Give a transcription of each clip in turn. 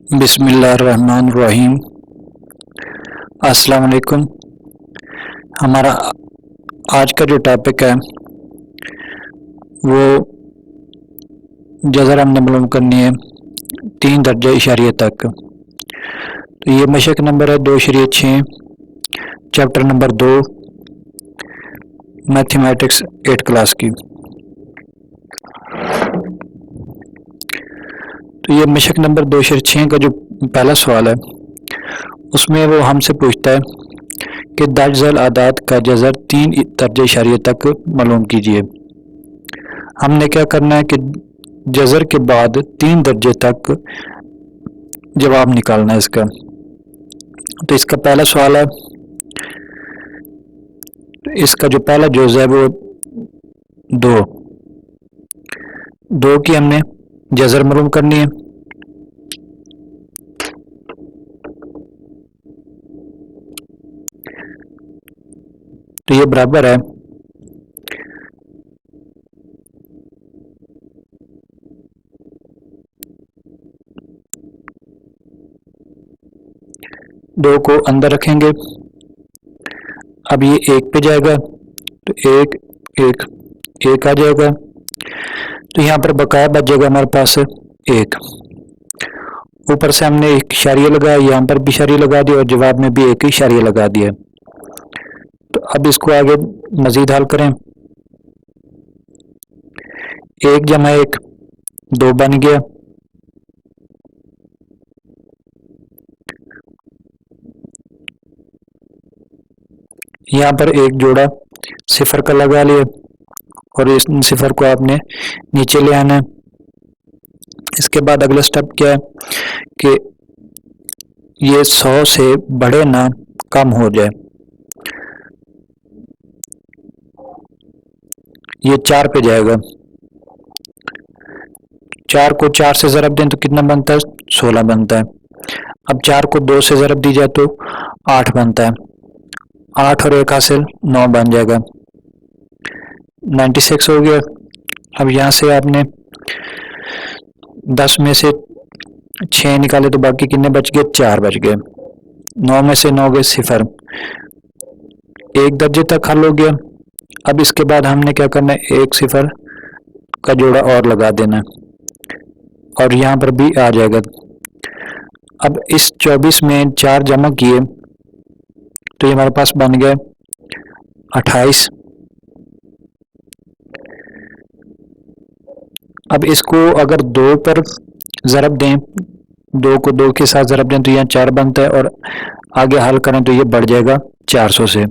बिस्मिल्लाहिर्रहमानिर्रहीम। अस्सलाम वालेकुम। हमारा आज का जो टॉपिक है वो जज़र हमने मालूम करनी है 3 दर्जे इशारिया तक। तो ये मशक नंबर है 2/6, चैप्टर नंबर 2, मैथमेटिक्स 8 क्लास की। तो ये मशक नंबर 2/6 का जो पहला सवाल है उसमें वो हमसे पूछता है कि दर्जल आदाद का जज़र 3 दर्जे इशारिया तक मालूम कीजिए। हमने क्या करना है कि जज़र के बाद 3 दर्जे तक जवाब निकालना है इसका। तो इसका पहला सवाल है, इसका जो पहला जुज़ है वो 2 की हमने जज़र मालूम करनी है। तो ये बराबर है 2 को अंदर रखेंगे। अब ये 1 पे जाएगा तो 1 आ जाएगा। तो यहाँ पर बकाया बच जाएगा हमारे पास 1। ऊपर से हमने एक इशारिया लगाया, यहाँ पर भी इशारिया लगा दिया और जवाब में भी एक इशारिया लगा दिया। तो अब इसको आगे मजीद हल करें। 1 जमा 1 2 बन गया। यहाँ पर एक जोड़ा सिफर का लगा लिया और इस सिफर को आपने नीचे ले आना है। इसके बाद अगला स्टेप क्या है कि ये 100 से बड़े ना कम हो जाए। ये 4 पे जाएगा। 4 को 4 से ज़रब दें तो कितना बनता है? 16 बनता है। अब 4 को 2 से ज़रब दी जाए तो 8 बनता है। 8 और 1 हासिल 9 बन जाएगा। 96 हो गया। अब यहाँ से आपने 10 में से 6 निकाले तो बाकी कितने बच गए? 4 बच गए। 9 में से 9 गए 0। 1 दर्जे तक हल हो गया। अब इसके बाद हमने क्या करना है? 1 0 का जोड़ा और लगा देना और यहाँ पर भी आ जाएगा। अब इस 24 में 4 जमा किए तो ये हमारे पास बन गया 28। अब इसको अगर 2 पर ज़रब दें, 2 को 2 के साथ ज़रब दें तो यहाँ 4 बनता है और आगे हल करें तो ये बढ़ जाएगा 400 से।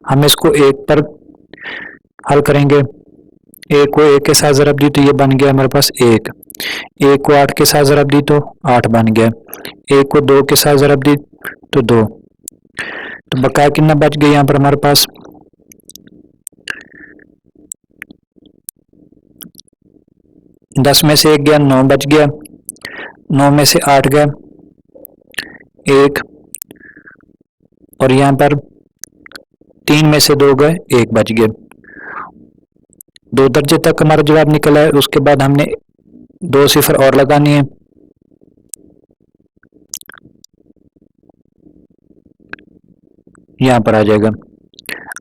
हम इसको 1 पर हल करेंगे। 1 को 1 के साथ ज़रब दी तो ये बन गया हमारे पास 1। 1 को 8 के साथ ज़रब दी तो 8 बन गया। 1 को 2 के साथ ज़रब दी तो 2। तो बकाया कितना बच गया यहाँ पर हमारे पास? 10 में से 1 गया 9 बच गया। 9 में से 8 गया 1 और यहाँ पर 3 में से 2 गए 1 बच गया। 2 दर्जे तक हमारा जवाब निकला है। उसके बाद हमने 2 0 और लगानी है। यहाँ पर आ जाएगा।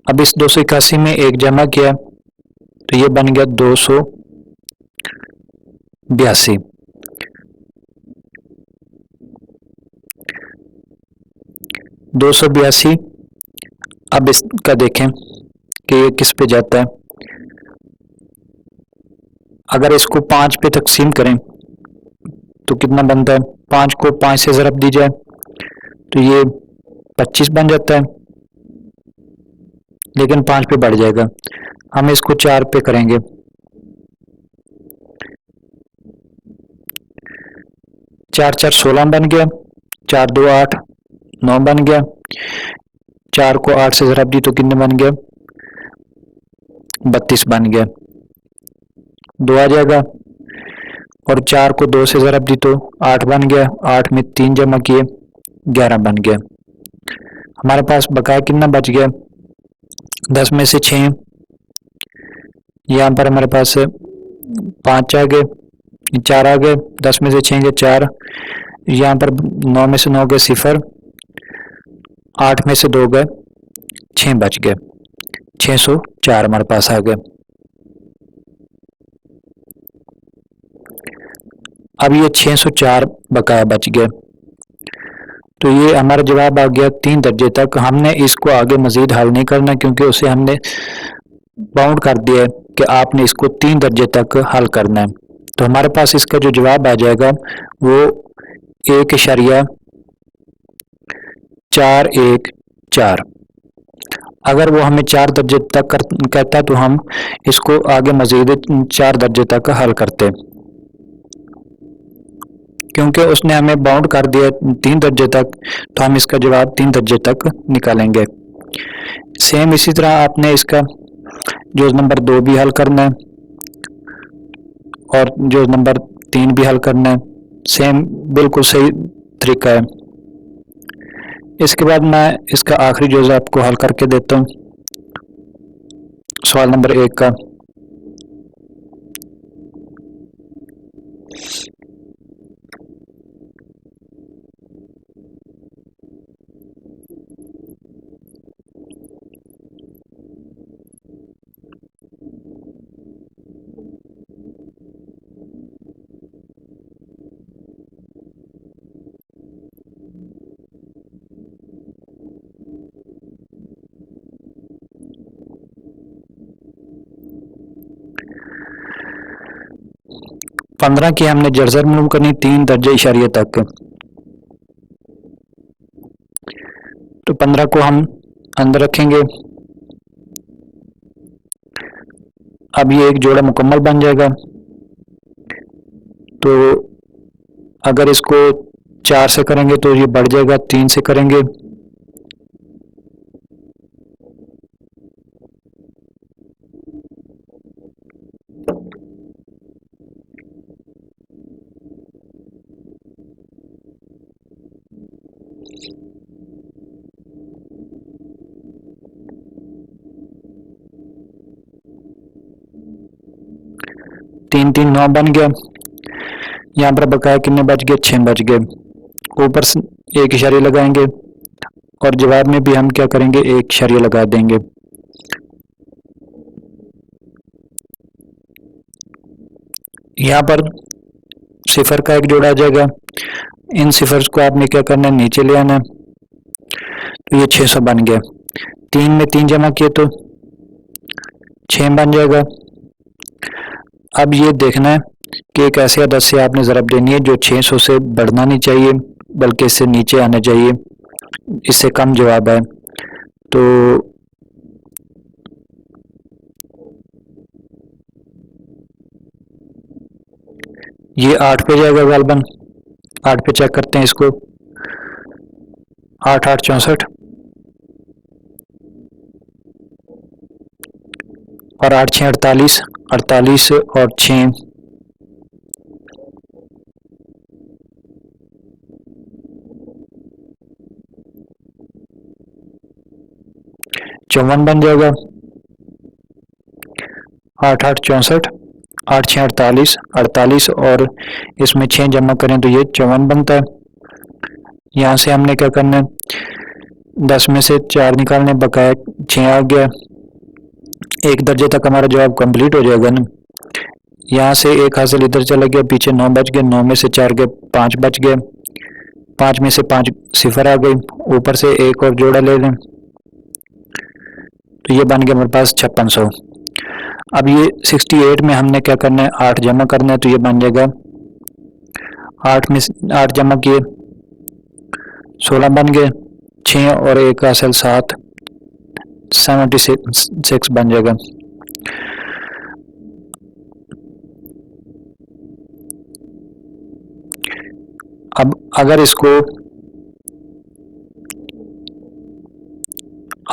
अब इस 281 में 1 जमा किया तो ये बन गया 282। अब इसका देखें कि ये किस पे जाता है। अगर इसको 5 पे तकसीम करें तो कितना बनता है? 5 को 5 से ज़रब दी जाए तो ये 25 बन जाता है, लेकिन 5 पे बढ़ जाएगा। हम इसको 4 पे करेंगे। 4 4 16 बन गया। 4 2 8 9 बन गया। 4 को 8 से ज़रब दी तो कितने बन गया? 32 बन गया। 2 आ जाएगा और 4 को 2 से ज़रब दी तो 8 बन गया। 8 में 3 जमा किए 11 बन गया। हमारे पास बकाया कितना बच गया? 10 में से 6, यहाँ पर हमारे पास 5 आ गए, 4 आ गए। 10 में से 6 गए 4, यहाँ पर 9 में से 9 गए 0, 8 में से 2 गए 6 बच गए, 604 हमारे पास आ गए। अब ये 604 बकाया बच गए, तो ये हमारा जवाब आ गया 3 दर्जे तक। हमने इसको आगे मजीद हल नहीं करना क्योंकि उसे हमने बाउंड कर दिया है कि आपने इसको 3 दर्जे तक हल करना है। तो हमारे पास इसका जो जवाब आ जाएगा वो 1.414। अगर वो हमें 4 दर्जे तक कहता तो हम इसको आगे मजीद 4 दर्जे तक हल करते, क्योंकि उसने हमें बाउंड कर दिया 3 दर्जे तक, तो हम इसका जवाब 3 दर्जे तक निकालेंगे। सेम इसी तरह आपने इसका जो नंबर 2 भी हल करना है और जो नंबर 3 भी हल करना है, सेम बिल्कुल सही तरीका है। इसके बाद मैं इसका आखिरी जो है आपको हल करके देता हूँ, सवाल नंबर 1 का। पंद्रह की हमने जर्जर मूव करनी 3 दर्जे इशारिये तक, तो 15 को हम अंदर रखेंगे। अब ये एक जोड़ा मुकम्मल बन जाएगा। तो अगर इसको 4 से करेंगे तो ये बढ़ जाएगा, 3 से करेंगे तीन 3 9 बन गया। यहाँ पर बकाया कितने बच गए, 6 बच गए। ऊपर से एक इशारे लगाएंगे और जवाब में भी हम क्या करेंगे, एक इशारे लगा देंगे। यहाँ पर 0 का एक जोड़ा आ जाएगा। इन 0 को आपने क्या करना है, नीचे ले आना है। तो ये 600 बन गया। 3 में 3 जमा किए तो 6 बन जाएगा। अब ये देखना है कि एक ऐसे अदद से आपने ज़रब देनी है जो 600 से बढ़ना नहीं चाहिए बल्कि इससे नीचे आना चाहिए, इससे कम जवाब है। तो ये 8 पे जाएगा गालबन। 8 पे चेक करते हैं इसको। 8 8 64 और 8 6 48, 48 और 6 54 बन जाएगा। 8 8 64, 8 6 48, 48 और इसमें 6 जमा करें तो ये 54 बनता है। यहाँ से हमने क्या करना है, 10 में से 4 निकालने, बकाया 6 आ गया। एक दर्जे तक हमारा जवाब कंप्लीट हो जाएगा ना। यहाँ से एक हासिल इधर चला गया, पीछे 9 बच गए। 9 में से 4 गए, 5 बच गए। 5 में से 5 0 आ गई। ऊपर से एक और जोड़ा ले लें तो ये बन गया हमारे पास 5600। अब ये 68 में हमने क्या करना है, 8 जमा करना है। तो ये बन जाएगा 8 में 8 जमा किए 16 बन गए। 6 और 1 हासिल 7, 76 बन जाएगा। अब अगर इसको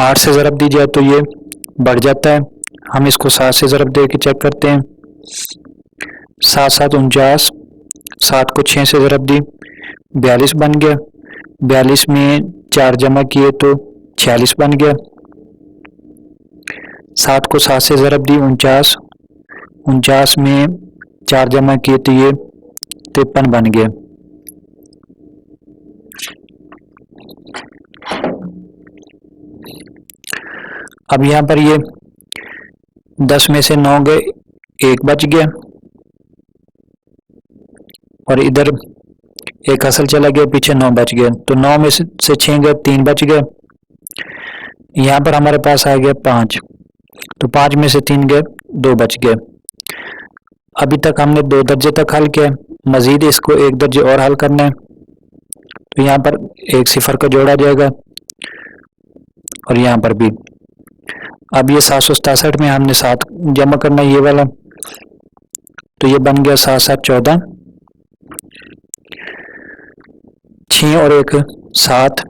8 से ज़रब दी जाए तो ये बढ़ जाता है। हम इसको 7 से ज़रब दे के चेक करते हैं। 7 7 49, 7 को 6 से ज़रब दी 42 बन गया। 42 में 4 जमा किए तो 46 बन गया। 7 को 7 से ज़रब दी 49, 49 में 4 जमा किए तो ये 53 बन गया। अब यहाँ पर ये 10 में से 9 गए, 1 बच गया, और इधर एक असल चला गया, पीछे 9 बच गया, तो 9 में से 6 गए, 3 बच गए। यहाँ पर हमारे पास आ गया 5, तो 5 में से 3 गए, 2 बच गए। अभी तक हमने 2 दर्जे तक हल किया, मजीद इसको 1 दर्जे और हल करना है, तो यहाँ पर एक सिफर का जोड़ा जाएगा और यहाँ पर भी। अब ये 767 में हमने 7 जमा करना है, ये वाला, तो ये बन गया 7 7 14, 6 और 1 7,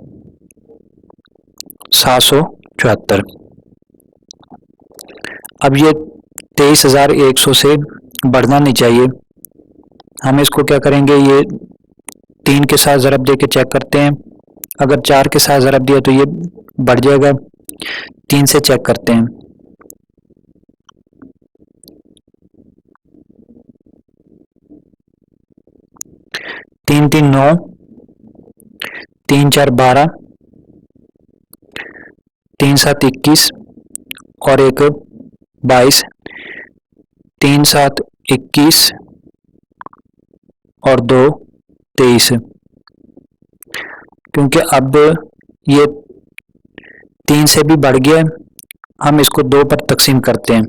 774। अब ये 23,100 से बढ़ना नहीं चाहिए। हम इसको क्या करेंगे, ये 3 के साथ ज़रब दे के चेक करते हैं। अगर 4 के साथ ज़रब दिया तो ये बढ़ जाएगा, 3 से चेक करते हैं। तीन 3 9, 3 4 12, 3 7 21 और 1 22, 3 7 21 और 2 23। क्योंकि अब ये 3 से भी बढ़ गया, हम इसको 2 पर तकसीम करते हैं।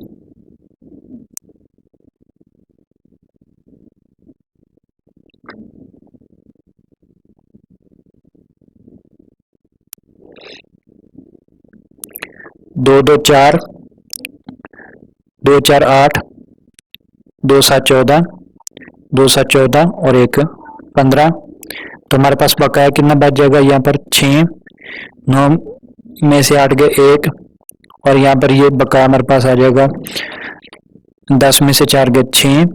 दो 2 4, 2 4 8, 2 7 14, 2 7 14 और 1 15। तो हमारे पास बकाया कितना बच जाएगा, यहाँ पर 6, 9 में से 8 गए 1, और यहाँ पर ये बकाया हमारे पास आ जाएगा 10 में से 4 गए 6,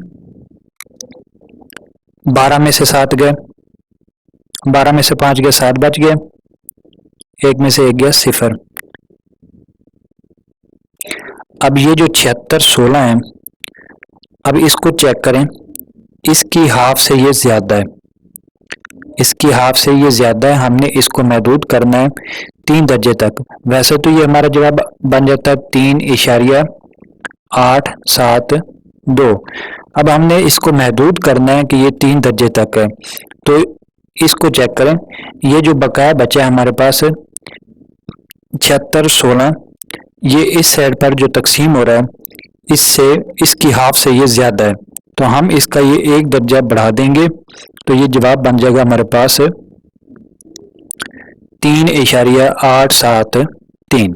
12 में से 7 गए, 12 में से 5 गए 7 बच गए, 1 में से 1 गया 0। अब ये जो 76 16 है, अब इसको चेक करें, इसकी हाफ से ये ज्यादा है, इसकी हाफ से ये ज्यादा है। हमने इसको महदूद करना है 3 दर्जे तक। वैसे तो ये हमारा जवाब बन जाता है 3.872। अब हमने इसको महदूद करना है कि ये 3 दर्जे तक है, तो इसको चेक करें। ये जो बकाया बचा है हमारे पास 76 16, ये इस साइड पर जो तकसीम हो रहा है, इससे इसकी हाफ से ये ज्यादा है, तो हम इसका ये 1 दर्जा बढ़ा देंगे, तो ये जवाब बन जाएगा हमारे पास 3.873।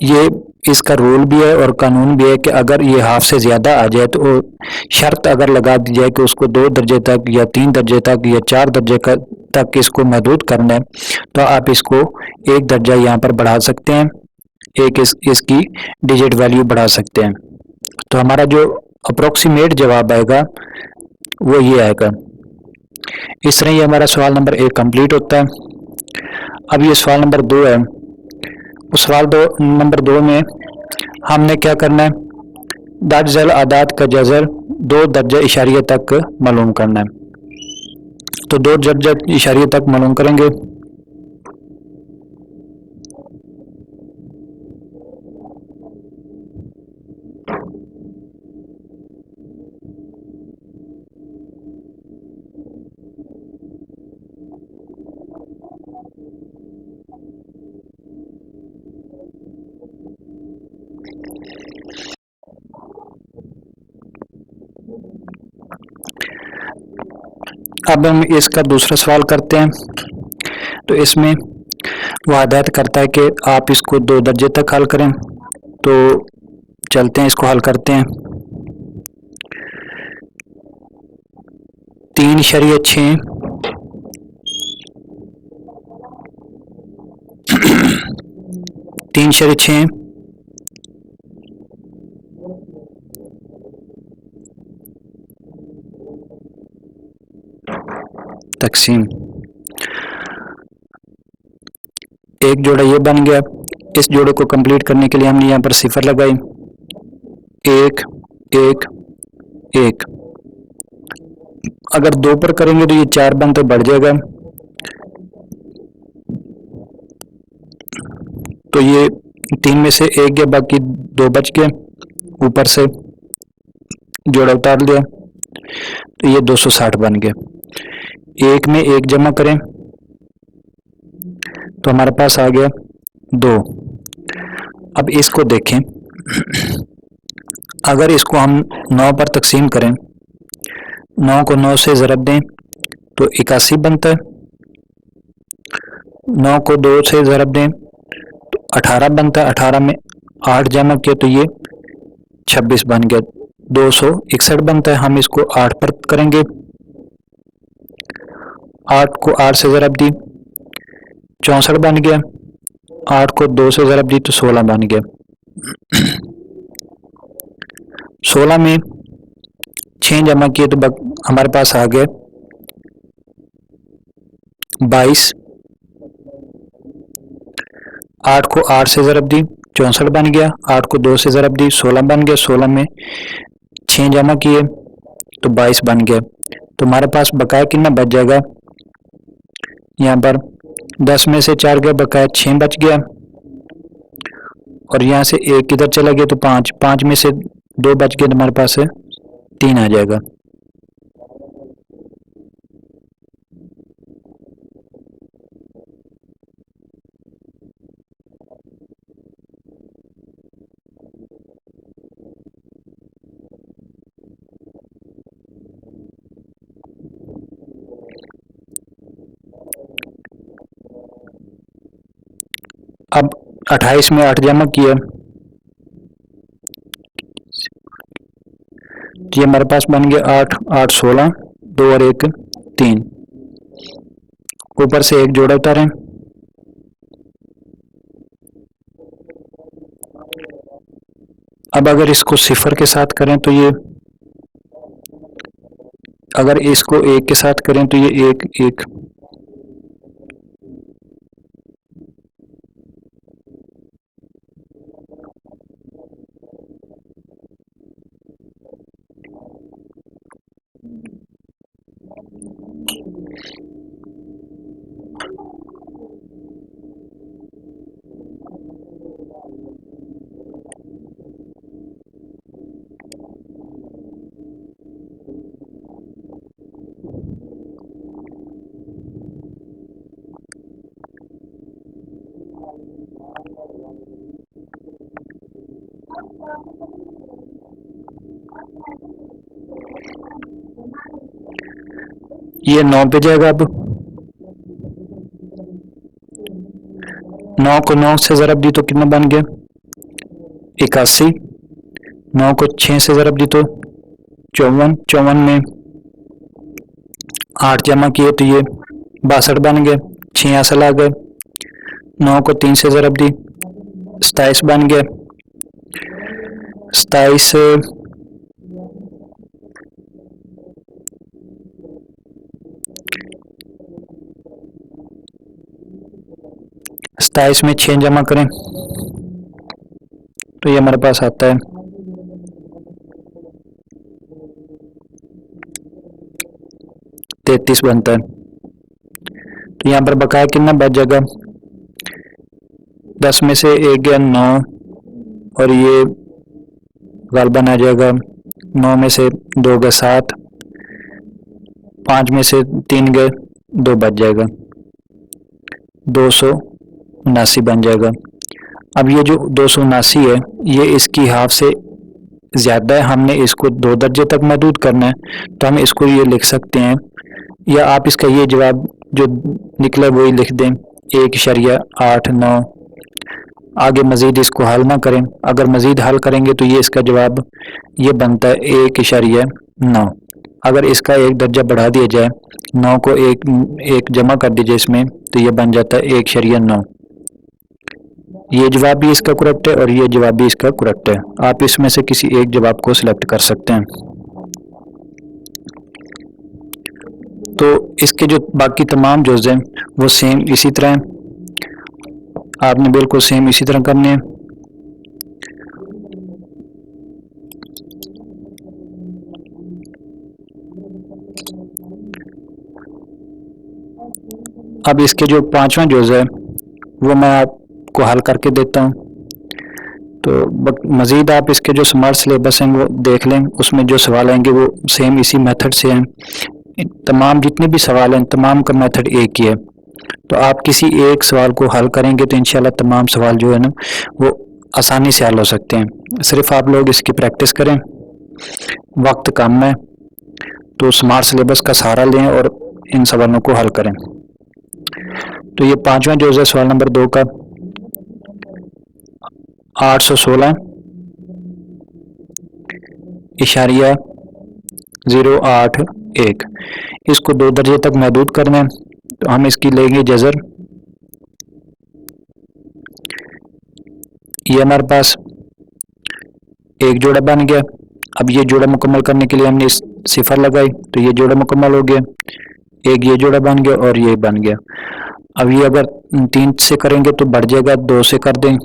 ये इसका रूल भी है और कानून भी है कि अगर ये हाफ से ज्यादा आ जाए तो शर्त अगर लगा दी जाए कि उसको 2 दर्जे तक या 3 दर्जे तक या 4 दर्जे तक इसको महदूद करना है, तो आप इसको 1 दर्जा यहाँ पर बढ़ा सकते हैं, एक इसकी डिजिट वैल्यू बढ़ा सकते हैं। तो हमारा जो अप्रोक्सीमेट जवाब आएगा वो ये आएगा। इस तरह ये हमारा सवाल नंबर 1 कंप्लीट होता है। अब ये सवाल नंबर 2 है। उस सवाल नंबर 2 में हमने क्या करना है, दर्जल आदात का जज़र 2 दर्जा इशारिया तक मालूम करना है। तो 2 दर्जा इशारिया तक मालूम करेंगे। अब हम इसका दूसरा सवाल करते हैं। तो इसमें वो हिदायत करता है कि आप इसको 2 दर्जे तक हल करें। तो चलते हैं, इसको हल करते हैं। 3.6, 3.6, तकसीम, एक जोड़ा ये बन गया। इस जोड़े को कंप्लीट करने के लिए हमने यहाँ पर सिफर लगाई, 1 1 1। अगर 2 पर करेंगे तो ये 4 बनते बढ़ जाएगा, तो ये तीन में से एक गया, बाकी दो बच गए, ऊपर से जोड़ा उतार लिया तो ये 260 बन गया। एक में एक जमा करें तो हमारे पास आ गया 2। अब इसको देखें, अगर इसको हम 9 पर तकसीम करें, 9 को 9 से ज़रब दें तो 81 बनता है, 9 को 2 से ज़रब दें तो 18 बनता है, 18 में 8 जमा किया तो ये 26 बन गया, 261 बनता है। हम इसको 8 पर करेंगे, 8 को 8 से ज़रब दी 64 बन गया, 8 को 2 से ज़रब दी तो 16 बन गया। 16 में 6 जमा किए तो हमारे पास आ गया 22। 8 को 8 से ज़रब दी 64 बन गया, 8 को 2 से ज़रब दी 16 बन गया, 16 में 6 जमा किए तो 22 बन गया। तो हमारे पास बकाया कितना बच जाएगा, यहाँ पर 10 में से 4 गया, बकाया 6 बच गया, और यहाँ से 1 किधर चला गया तो 5, 5 में से 2 बच गए तो हमारे पास 3 आ जाएगा। अब 28 में 8 जमा किया तो ये हमारे पास बन गया 8, 8 16, 2 और 1 3, ऊपर से एक जोड़ा उतारें, अब अगर इसको सिफर के साथ करें तो ये, अगर इसको 1 के साथ करें तो ये 1 1, ये 9 पे जाएगा। अब 9 को 9 से ज़रब दी तो कितना बन गया 81, 9 को 6 से ज़रब दी तो 54, 54 में 8 जमा किए तो ये 62 बन गए, 6 असल आ गए, 9 को 3 से ज़रब दी 27 बन गया, 27 27 में 6 जमा करें तो ये हमारे पास आता है 33 बनता है। तो यहाँ पर बकाया कितना बच जाएगा, 10 में से 1 गया 9 और ये गालबन आ जाएगा, 9 में से 2 गए 7, 5 में से 3 गए 2 बच जाएगा, 279 बन जाएगा। अब ये जो 279 है ये इसकी हाफ से ज़्यादा है, हमने इसको 2 दर्जे तक महदूद करना है, तो हम इसको ये लिख सकते हैं, या आप इसका ये जवाब जो निकला वही लिख दें 1.89। आगे मज़ीद इसको हल ना करें, अगर मज़ीद हल करेंगे तो ये इसका जवाब ये बनता है 1.9। अगर इसका एक दर्जा बढ़ा दिया जाए, 9 को एक जमा कर दीजिए इसमें तो ये बन जाता है 1.9। ये जवाब भी इसका करेक्ट है और ये जवाब भी इसका करेक्ट है। आप इसमें से किसी एक जवाब को सिलेक्ट कर सकते हैं। तो इसके जो बाकी तमाम जुज़ हैं वो सेम इसी तरह हैं, आपने बिल्कुल सेम इसी तरह करने हैं। अब इसके जो 5वां जुज़ है वो मैं आपको हल करके देता हूँ। तो मज़ीद आप इसके जो स्मार्ट सिलेबस हैं वो देख लें, उसमें जो सवाल आएंगे वो सेम इसी मेथड से हैं। तमाम जितने भी सवाल हैं तमाम का मेथड एक ही है। तो आप किसी एक सवाल को हल करेंगे तो इंशाल्लाह तमाम सवाल जो है ना वो आसानी से हल हो सकते हैं। सिर्फ आप लोग इसकी प्रैक्टिस करें, वक्त कम है तो स्मार्ट सिलेबस का सहारा लें और इन सवालों को हल करें। तो ये पांचवा जो है सवाल नंबर 2 का 816 इशारिया 081, इसको 2 दर्जे तक महदूद करना है। तो हम इसकी लेंगे जज़र। ये हमारे पास एक जोड़ा बन गया। अब ये जोड़ा मुकम्मल करने के लिए हमने इस सिफर लगाई तो ये जोड़ा मुकम्मल हो गया। एक ये जोड़ा बन गया और ये बन गया। अब ये अगर 3 से करेंगे तो बढ़ जाएगा, 2 से कर दें,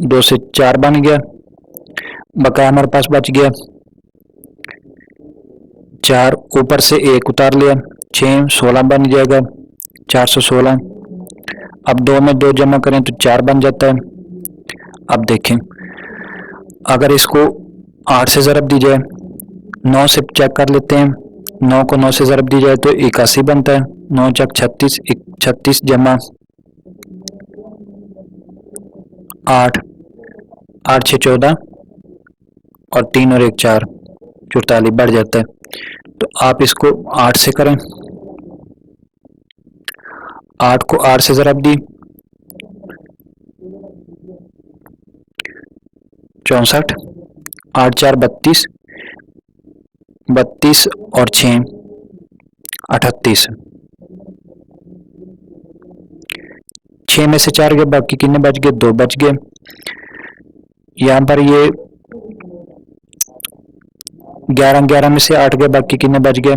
2 से 4 बन गया। बकाया हमारे पास बच गया 4, ऊपर से 1 उतार लिया, 6 16 बन जाएगा, 416। अब 2 में 2 जमा करें तो 4 बन जाता है। अब देखें, अगर इसको 8 से ज़रब दी जाए, 9 से चेक कर लेते हैं, 9 को 9 से ज़रब दी जाए तो 81 बनता है। 9 चक 36, 36 जमा 8, 8 6 14 और 3 और 1 4, 44 बढ़ जाता है। तो आप इसको 8 से करें, 8 को 8 से ज़रब दी 64, 8 4 32, 32 और 6 38, 6 में से 4 गए, बाकी कितने बच गए, 2 बच गए। यहाँ पर ये 11 11 में से 8 गए, बाकी कितने बच गए,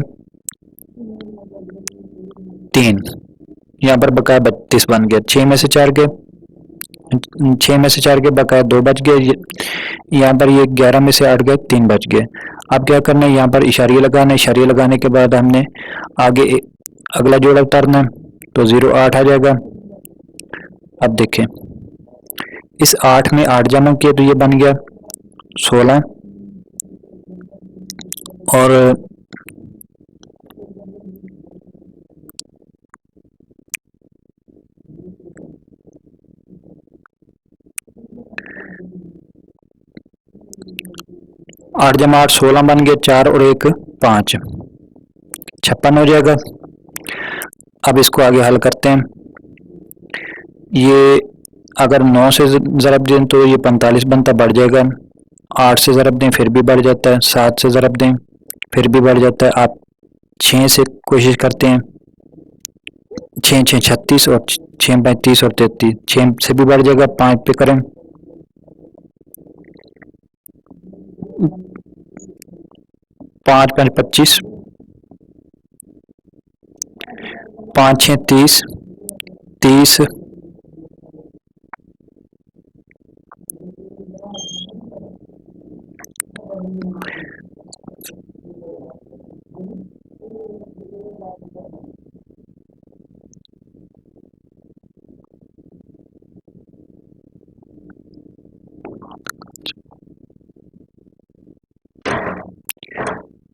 3। यहाँ पर बकाया 32 बन गया। 6 में से 4 गए, 6 में से 4 गए, बकाया 2 बच गए। यहाँ पर ये 11 में से 8 गए, 3 बच गए। अब क्या करना है, यहाँ पर इशारिया लगाना है। इशारिया लगाने के बाद हमने आगे अगला जोड़ा उतारना है तो 08 आ जाएगा। अब देखें, इस 8 में 8 जमा किया तो ये बन गया 16 और 8 जमा 8 16 बन गया, 4 और 1 5, 56 हो जाएगा। अब इसको आगे हल करते हैं। ये अगर 9 से ज़रब दें तो ये 45 बनता, बढ़ जाएगा। 8 से ज़रब दें फिर भी बढ़ जाता है, 7 से ज़रब दें फिर भी बढ़ जाता है। आप 6 से कोशिश करते हैं, 6 6 36 और 6 35 और 33, 6 से भी बढ़ जाएगा। 5 पे करें, 5 5 25, 5 6 30, 30,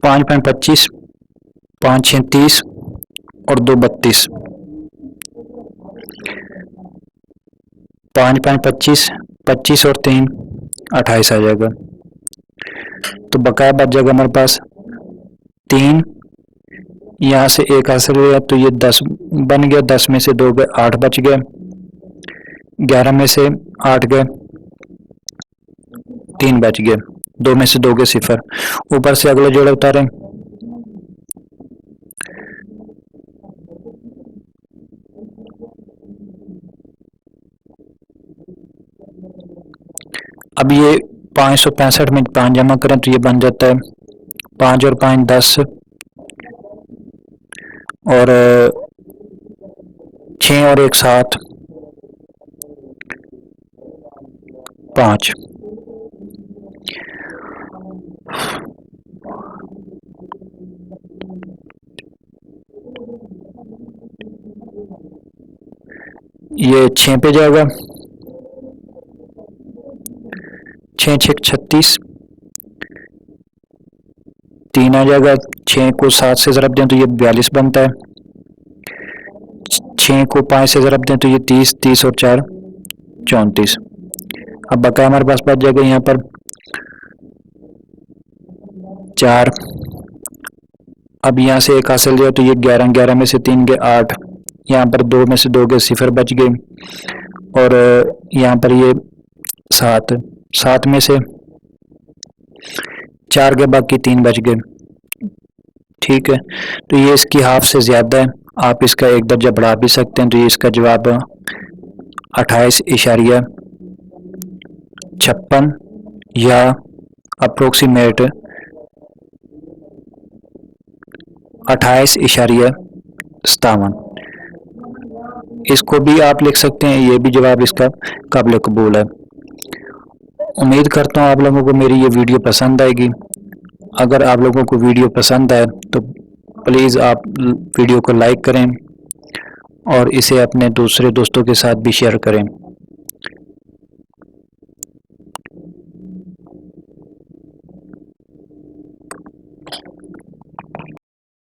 5 5 25, 5 6 30 और 2 32, 5 5 25, 25 और 3 28 आ जाएगा। तो बकाया बच जाएगा हमारे पास 3, यहाँ से 1 हासिल हुआ तो ये 10 बन गया। 10 में से 2 गए, 8 बच गए। 11 में से 8 गए, 3 बच गए। 2 में से 2 गए, 0। ऊपर से अगला जोड़ा उतारें, अब ये 565 में 5 जमा करें तो ये बन जाता है 5 और 5 10 और 6 और 1 7, 5। ये 6 पे जाएगा, 6 6 36, 3 आ जाएगा। 6 को 7 से ज़रब दें तो ये 42 बनता है। 6 को 5 से ज़रब दें तो ये 30, 30 और 4 34। अब बकाया हमारे पास बच जाएगा यहाँ पर 4। अब यहाँ से 1 हासिल दिया तो ये 11, 11 में से 3 गए 8, यहाँ पर 2 में से 2 गए 0 बच गए, और यहाँ पर ये 7, 7 में से 4 के बाकी 3 बच गए। ठीक है, तो ये इसकी हाफ से ज़्यादा है, आप इसका एक दर्जा बढ़ा भी सकते हैं। तो ये इसका जवाब 28.56 या अप्रोक्सीमेट 28.57। इसको भी आप लिख सकते हैं, ये भी जवाब इसका काबिल कबूल है। उम्मीद करता हूँ आप लोगों को मेरी ये वीडियो पसंद आएगी। अगर आप लोगों को वीडियो पसंद आए तो प्लीज़ आप वीडियो को लाइक करें और इसे अपने दूसरे दोस्तों के साथ भी शेयर करें।